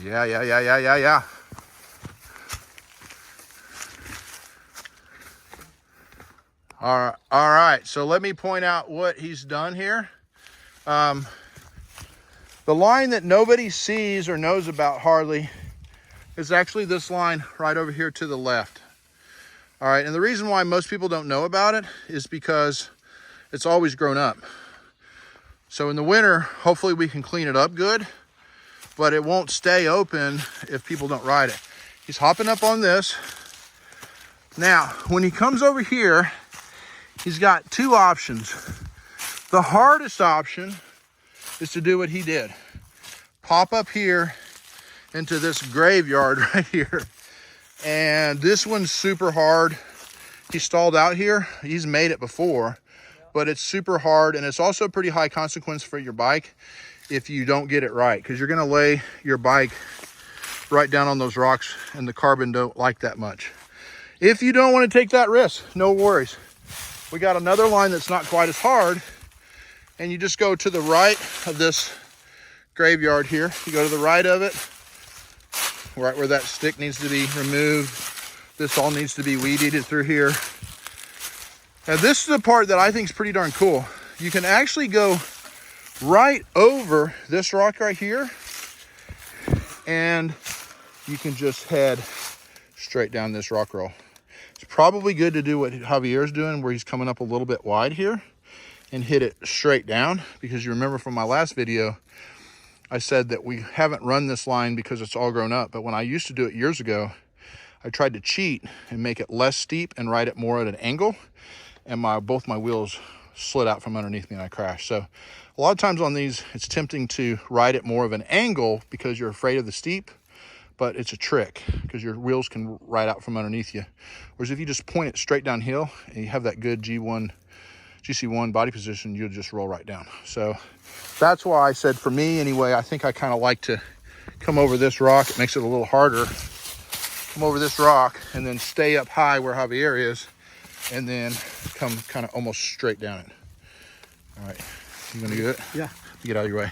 Yeah. All right. So let me point out what he's done here. The line that nobody sees or knows about hardly is actually this line right over here to the left. All right, and the reason why most people don't know about it is because it's always grown up. So in the winter, hopefully we can clean it up good, but it won't stay open if people don't ride it. He's hopping up on this. Now, when he comes over here, he's got two options. The hardest option is to do what he did. Pop up here into this graveyard right here. And this one's super hard. He stalled out here. He's made it before, but it's super hard. And it's also a pretty high consequence for your bike if you don't get it right, because you're gonna lay your bike right down on those rocks and the carbon don't like that much. If you don't want to take that risk, no worries. We got another line that's not quite as hard, and you just go to the right of this graveyard here. You go to the right of it, right where that stick needs to be removed. This all needs to be weed eated through here. Now this is the part that I think is pretty darn cool. You can actually go right over this rock right here, and you can just head straight down this rock roll. It's probably good to do what Javier's doing, where he's coming up a little bit wide here and hit it straight down, because you remember from my last video, I said that we haven't run this line because it's all grown up. But when I used to do it years ago, I tried to cheat and make it less steep and ride it more at an angle. And both my wheels slid out from underneath me and I crashed. So a lot of times on these, it's tempting to ride it more of an angle because you're afraid of the steep, but it's a trick because your wheels can ride out from underneath you. Whereas if you just point it straight downhill and you have that good GC1 body position, you'll just roll right down. So that's why I said, for me anyway, I think I kind of like to come over this rock. It makes it a little harder. Come over this rock and then stay up high where Javier is, and then come kind of almost straight down it. All right, you gonna do it? Yeah. Get out of your way.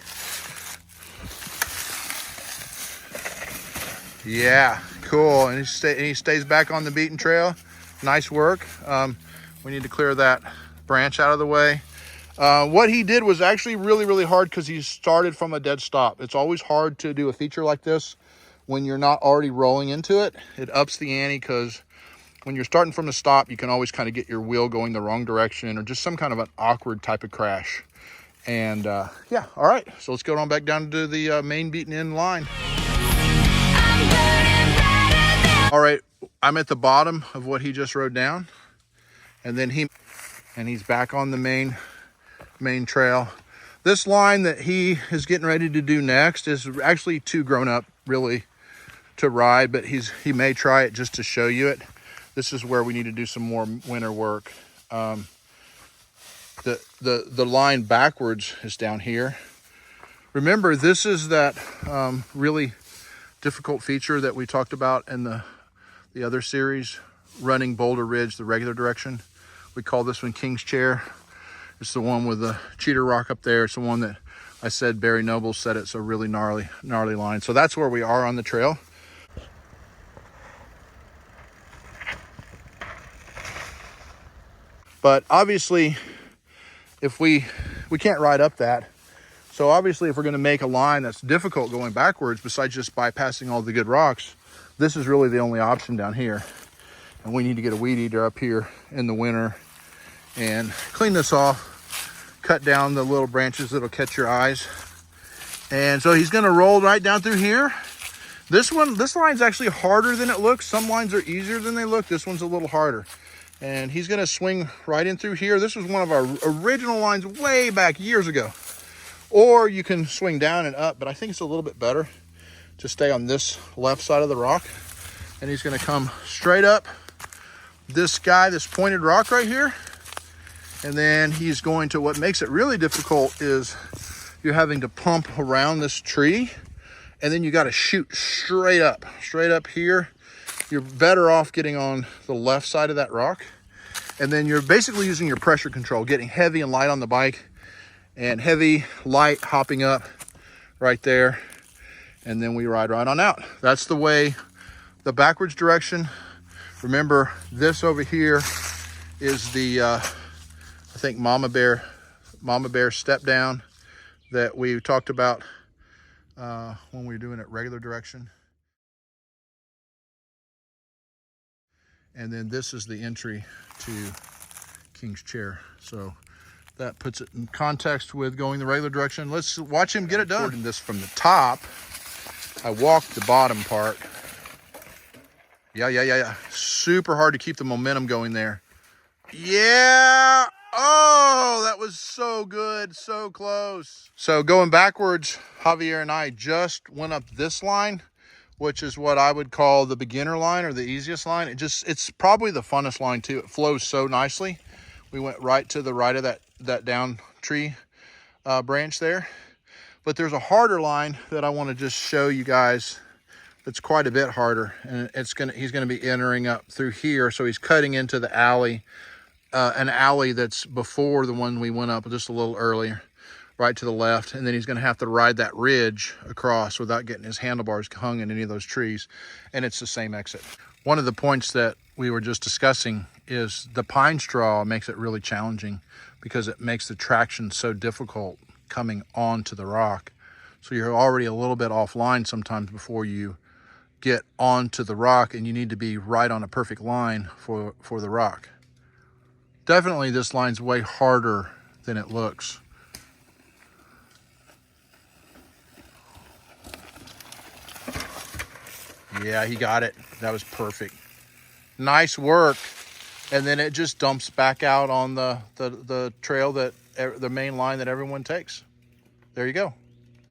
Yeah, cool. And he stays back on the beaten trail. Nice work. We need to clear that branch out of the way. What he did was actually really hard because he started from a dead stop. It's always hard to do a feature like this when you're not already rolling into it. It ups the ante, because when you're starting from a stop, you can always kind of get your wheel going the wrong direction, or just some kind of an awkward type of crash. And yeah, all right, so let's go on back down to the main beaten in line. All right, I'm at the bottom of what he just rode down, and then he's back on the main trail. This line that he is getting ready to do next is actually too grown up really to ride, but he may try it just to show you it. This is where we need to do some more winter work. The line backwards is down here. Remember, this is that really difficult feature that we talked about in the other series, running Boulder Ridge the regular direction. We call this one King's Chair. It's the one with the cheater rock up there. It's the one that I said Barry Noble said it's a really gnarly line. So that's where we are on the trail. But obviously, if we can't ride up that. So obviously, if we're going to make a line that's difficult going backwards, besides just bypassing all the good rocks, this is really the only option down here. And we need to get a weed eater up here in the winter and clean this off, cut down the little branches that'll catch your eyes. And so he's going to roll right down through here. This line's actually harder than it looks. Some lines are easier than they look. This one's a little harder. And he's going to swing right in through here. This was one of our original lines way back years ago. Or you can swing down and up, but I think it's a little bit better to stay on this left side of the rock. And he's going to come straight up this pointed rock right here. And then he's going to, what makes it really difficult is you're having to pump around this tree, and then you got to shoot straight up here. You're better off getting on the left side of that rock. And then you're basically using your pressure control, getting heavy and light on the bike, and heavy, light, hopping up right there. and then we ride right on out. That's the way, the backwards direction. Remember, this over here is the, I think Mama Bear step down that we talked about when we were doing it regular direction. And then this is the entry to King's Chair. So that puts it in context with going the regular direction. Let's watch him get it done. Recording this from the top, I walked the bottom part. Yeah. Super hard to keep the momentum going there. Yeah. Oh, that was so good. So close. So going backwards, Javier and I just went up this line, which is what I would call the beginner line or the easiest line. It's probably the funnest line too. It flows so nicely. We went right to the right of that down tree branch there. But there's a harder line that I want to just show you guys. It's quite a bit harder, and he's gonna be entering up through here. So he's cutting into the alley, an alley that's before the one we went up just a little earlier, right to the left. And then he's gonna have to ride that ridge across without getting his handlebars hung in any of those trees. And it's the same exit. One of the points that we were just discussing is the pine straw makes it really challenging because it makes the traction so difficult coming onto the rock. So you're already a little bit offline sometimes before you get onto the rock, and you need to be right on a perfect line for the rock. Definitely this line's way harder than it looks. Yeah, he got it. That was perfect. Nice work. And then it just dumps back out on the trail, that the main line that everyone takes. There you go.